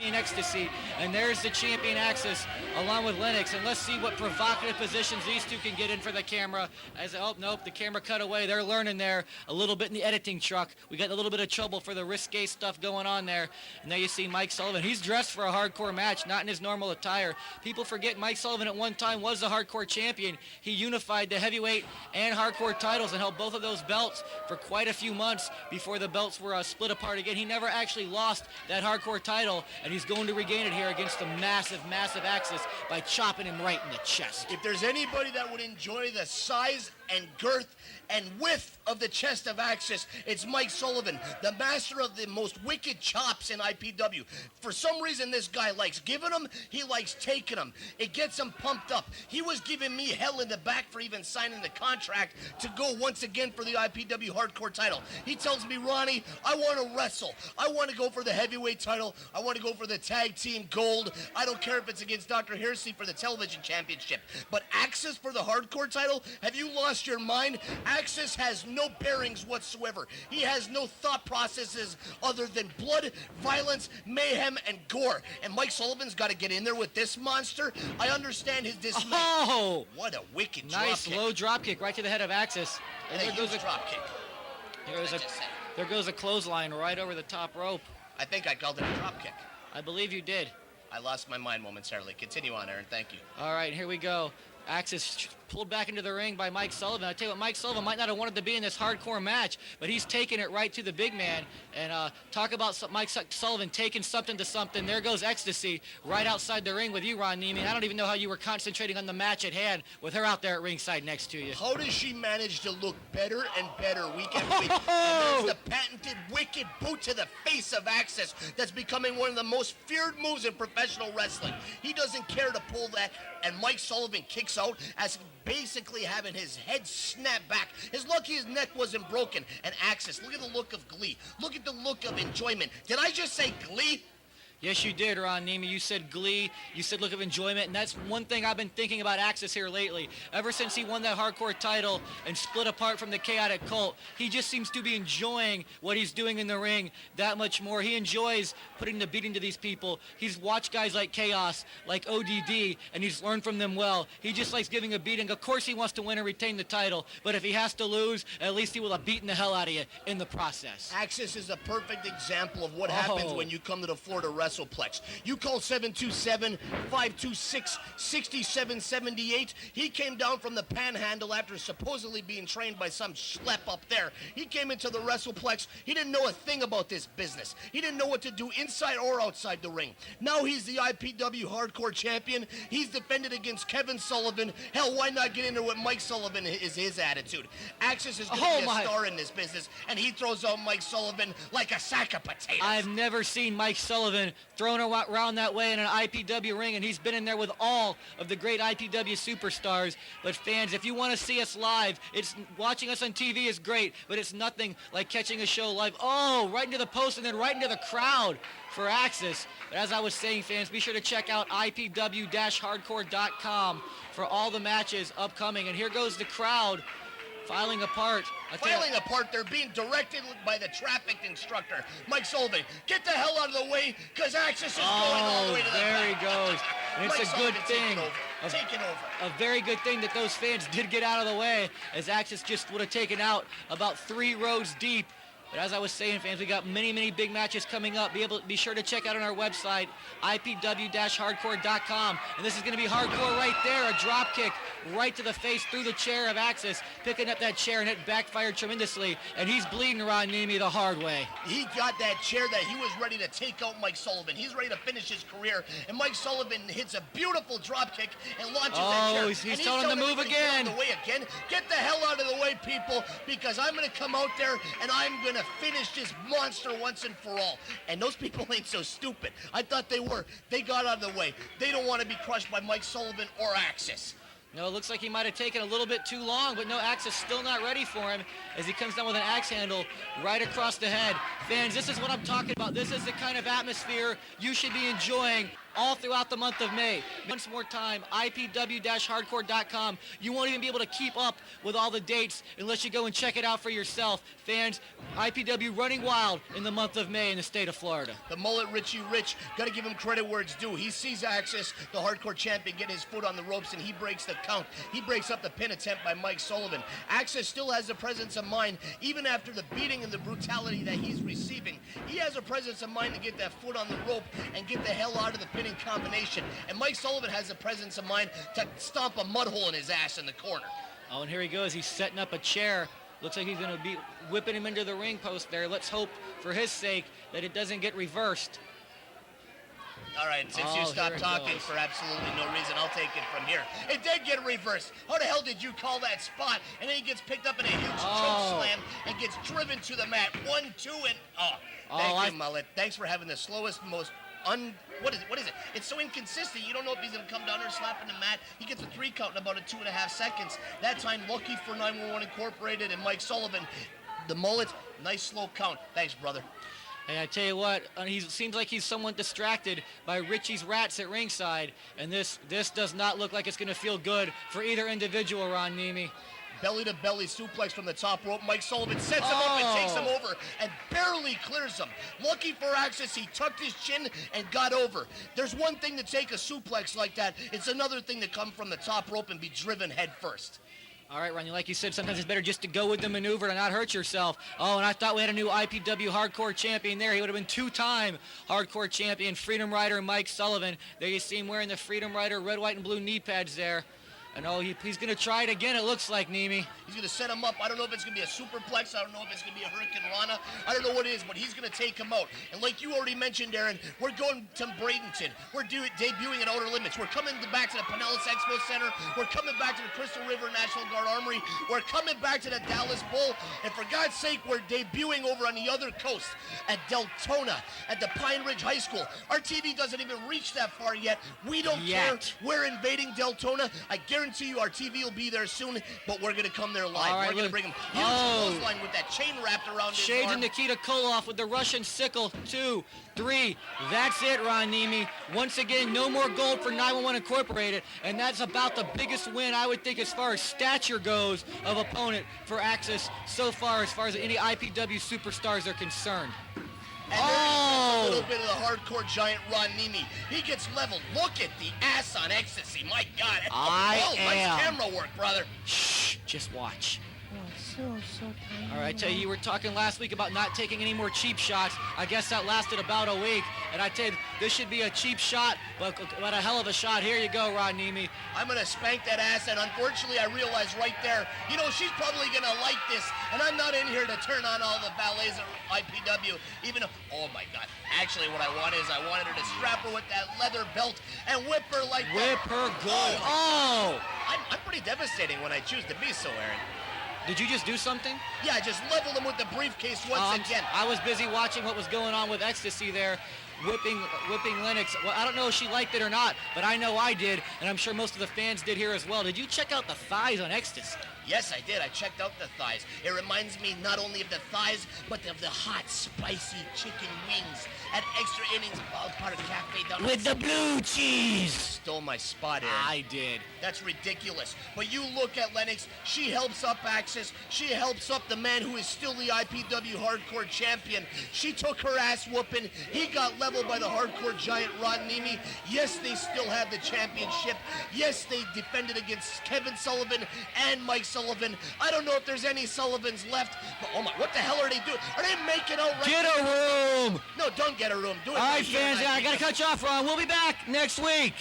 in ecstasy, and there's the champion Axis along with Lennox, and let's see what provocative positions these two can get in for the camera. Oh nope, the camera cut away. They're learning there a little bit in the editing truck. We got a little bit of trouble for the risque stuff going on there. And now you see Mike Sullivan. He's dressed for a hardcore match, not in his normal attire. People forget Mike Sullivan at one time was the hardcore champion. He unified the heavyweight and hardcore titles and held both of those belts for quite a few months before the belts were split apart again. He never actually lost that hardcore title, and he's going to regain it here against the massive Axis by chopping him right in the chest. If there's anybody that would enjoy the size and girth and width of the chest of Axis, it's Mike Sullivan, the master of the most wicked chops in IPW. For some reason, this guy likes giving them, he likes taking them. It gets him pumped up. He was giving me hell in the back for even signing the contract to go once again for the IPW hardcore title. He tells me, Ronnie, I want to wrestle. I want to go for the heavyweight title. I want to go for the tag team gold. I don't care if it's against Dr. Heresey for the television championship. But Axis for the hardcore title? Have you lost your mind? Axis has no bearings whatsoever. He has no thought processes other than blood, violence, mayhem, and gore. And Mike Sullivan's got to get in there with this monster. I understand his dismay. Oh! What a wicked nice drop kick. low drop kick right to the head of Axis. And there goes a drop kick. There goes a clothesline right over the top rope. I think I called it a drop kick. I believe you did. I lost my mind momentarily. Continue on, Aaron. Thank you. All right, here we go. Axis pulled back into the ring by Mike Sullivan. I tell you what, Mike Sullivan might not have wanted to be in this hardcore match, but he's taking it right to the big man. And talk about Mike Sullivan taking something to something. There goes Ecstasy right outside the ring with you, Ron Niemi. I don't even know how you were concentrating on the match at hand with her out there at ringside next to you. How does she manage to look better and better week after week? And there's the patented wicked boot to the face of Axis that's becoming one of the most feared moves in professional wrestling. He doesn't care to pull that, and Mike Sullivan kicks out as basically having his head snap back. His lucky his neck wasn't broken. And Axis, look at the look of glee. Look at the look of enjoyment. Did I just say glee? Yes, you did, Ron Niemi. You said glee. You said look of enjoyment. And that's one thing I've been thinking about Axis here lately. Ever since he won that hardcore title and split apart from the Chaotic Cult, he just seems to be enjoying what he's doing in the ring that much more. He enjoys putting the beating to these people. He's watched guys like Chaos, like ODD, and he's learned from them well. He just likes giving a beating. Of course he wants to win and retain the title, but if he has to lose, at least he will have beaten the hell out of you in the process. Axis is a perfect example of what happens when you come to the floor to wrestle. You call 727-526-6778. He came down from the Panhandle after supposedly being trained by some schlep up there. He came into the WrestlePlex. He didn't know a thing about this business. He didn't know what to do inside or outside the ring. Now he's the IPW hardcore champion. He's defended against Kevin Sullivan. Hell, why not get in there with Mike Sullivan is his attitude. Axis is going to be a star in this business, and he throws out Mike Sullivan like a sack of potatoes. I've never seen Mike Sullivan thrown around that way in an IPW ring, and he's been in there with all of the great IPW superstars. But fans, if you want to see us live, watching us on TV is great, but it's nothing like catching a show live. Oh, right into the post and then right into the crowd for Axis. But as I was saying, fans, be sure to check out IPW-hardcore.com for all the matches upcoming. And here goes the crowd filing apart. Filing apart, they're being directed by the traffic instructor. Mike Sullivan, get the hell out of the way, because Axis is going all the way to the back. There he goes. And it's a good thing. Taking over. A very good thing that those fans did get out of the way, as Axis just would have taken out about 3 rows deep. But as I was saying, fans, we got many big matches coming up. Be sure to check out on our website, IPW-hardcore.com. And this is going to be hardcore right there. A drop kick right to the face through the chair of Axis, picking up that chair, and it backfired tremendously. And he's bleeding Ron Niemi the hard way. He got that chair that he was ready to take out Mike Sullivan. He's ready to finish his career. And Mike Sullivan hits a beautiful drop kick and launches that chair. He's telling him to move again. Get the hell out of the way, people, because I'm going to come out there and I'm going to finish this monster once and for all. And those people ain't so stupid. I thought they were. They got out of the way. They don't want to be crushed by Mike Sullivan or Axis. No, it looks like he might have taken a little bit too long, but no, Axis still not ready for him as he comes down with an axe handle right across the head. Fans, this is what I'm talking about. This is the kind of atmosphere you should be enjoying all throughout the month of May. Once more time, IPW-hardcore.com. You won't even be able to keep up with all the dates unless you go and check it out for yourself. Fans, IPW running wild in the month of May in the state of Florida. The mullet Richie Rich, got to give him credit where it's due. He sees Axis, the hardcore champion, get his foot on the ropes, and he breaks the count. He breaks up the pin attempt by Mike Sullivan. Axis still has the presence of mind, even after the beating and the brutality that he's receiving. He has a presence of mind to get that foot on the rope and get the hell out of the pinning combination. And Mike Sullivan has the presence of mind to stomp a mud hole in his ass in the corner. Oh, and here he goes. He's setting up a chair. Looks like he's going to be whipping him into the ring post there. Let's hope, for his sake, that it doesn't get reversed. All right, since you stopped talking for absolutely no reason, I'll take it from here. It did get reversed. How the hell did you call that spot? And then he gets picked up in a huge choke slam and gets driven to the mat. 1, 2, and thank you, Mullet. Thanks for having the slowest, most what is it? It's so inconsistent. You don't know if he's going to come down there slapping the mat. He gets a 3 count in about 2.5 seconds. That time, lucky for 911 Incorporated and Mike Sullivan. The Mullet, nice slow count. Thanks, brother. And I tell you what, he seems like he's somewhat distracted by Richie's rats at ringside, and this does not look like it's going to feel good for either individual, Ron Niemi. Belly-to-belly suplex from the top rope. Mike Sullivan sets him up and takes him over and barely clears him. Lucky for Axis, he tucked his chin and got over. There's one thing to take a suplex like that. It's another thing to come from the top rope and be driven head first. All right, Ronnie, like you said, sometimes it's better just to go with the maneuver to not hurt yourself. Oh, and I thought we had a new IPW hardcore champion there. He would have been 2-time hardcore champion, Freedom Rider Mike Sullivan. There you see him wearing the Freedom Rider red, white, and blue knee pads there. And he's going to try it again, it looks like, Niemi. He's going to set him up. I don't know if it's going to be a superplex. I don't know if it's going to be a Hurricane Rana. I don't know what it is, but he's going to take him out. And like you already mentioned, Aaron, we're going to Bradenton. We're debuting at Outer Limits. We're coming back to the Pinellas Expo Center. We're coming back to the Crystal River National Guard Armory. We're coming back to the Dallas Bull. And for God's sake, we're debuting over on the other coast at Deltona, at the Pine Ridge High School. Our TV doesn't even reach that far yet. We don't care. We're invading Deltona. I guarantee you our TV will be there soon, but we're going to come there live. Right, we're going to bring him huge clothesline with that chain wrapped around his Shades arm. and Nikita Koloff with the Russian sickle. 2, 3. That's it, Ron Niemi. Once again, no more gold for 911 Incorporated, and that's about the biggest win, I would think, as far as stature goes of opponent for Axis so far as any IPW superstars are concerned. And there's a little bit of the hardcore giant Ron Niemi. He gets leveled. Look at the ass on ecstasy. My God. Nice camera work, brother. Shh, just watch. So tired. All right, I tell you were talking last week about not taking any more cheap shots. I guess that lasted about a week. And I tell you, this should be a cheap shot, but a hell of a shot. Here you go, Ron Niemi. I'm going to spank that ass, and unfortunately, I realized right there, she's probably going to like this, and I'm not in here to turn on all the ballets at IPW, even though, oh my God. Actually, what I wanted her to strap her with that leather belt and whip her like that. Whip her good. I'm pretty devastating when I choose to be so, Aaron. Did you just do something? Yeah, I just leveled him with the briefcase once again. I was busy watching what was going on with Ecstasy there, whipping Lennox. Well, I don't know if she liked it or not, but I know I did, and I'm sure most of the fans did here as well. Did you check out the thighs on Ecstasy? Yes, I did. I checked out the thighs. It reminds me not only of the thighs, but of the hot, spicy chicken wings at Extra Innings part of Cafe down with the blue cheese. Stole my spot, Aaron. I did. That's ridiculous. But you look at Lennox. She helps up Axis. She helps up the man who is still the IPW hardcore champion. She took her ass whooping. He got leveled by the hardcore giant Ron Niemi. Yes, they still have the championship. Yes, they defended against Kevin Sullivan and Mike Sullivan. I don't know if there's any Sullivans left, but oh my, what the hell are they doing? Are they making out right Get a room! No, don't get a room. Do it. All right, fans, I got to cut you off, Ron. We'll be back next week.